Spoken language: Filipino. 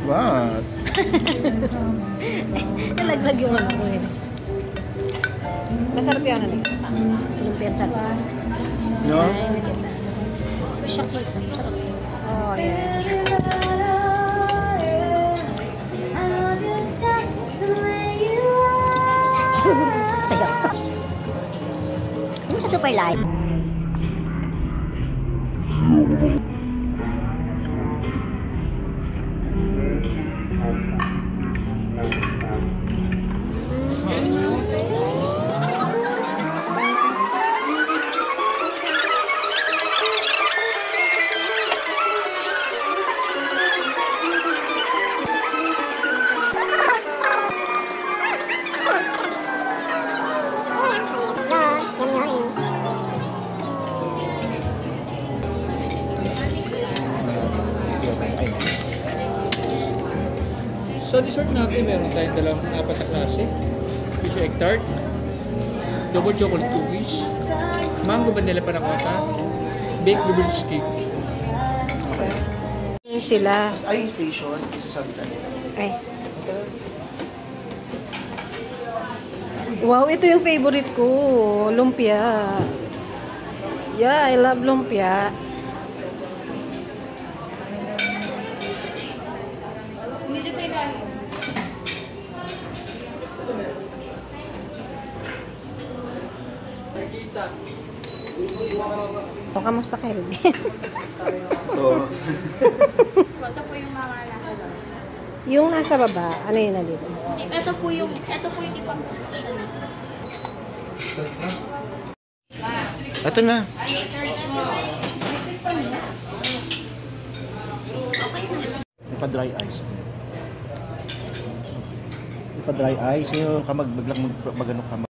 What? Nalaglag yung ano ko eh. Masarap yan ano. Lumpia sarap. No? Siya kita. Oh, yeah. Sayo. Ano sa super light? Sa dessert natin, meron tayong dalawang apat na klase. Fish egg tart, double chocolate cookies, mango vanilla panna cotta, baked blueberry cake. Okay. Yung sila. Ay, station. Isasabi tayo. Ay. Wow, ito yung favorite ko. Lumpia. Yeah, I love lumpia. O, kamusta kayo? Oo. Ito po yung mga nasa loob. Yung nasa baba, ano yun nandito? Ito po yung ipang position. Ito na. May pa-dry ice. May pa-dry ice. Yung kamag, biglang mag-ano ka.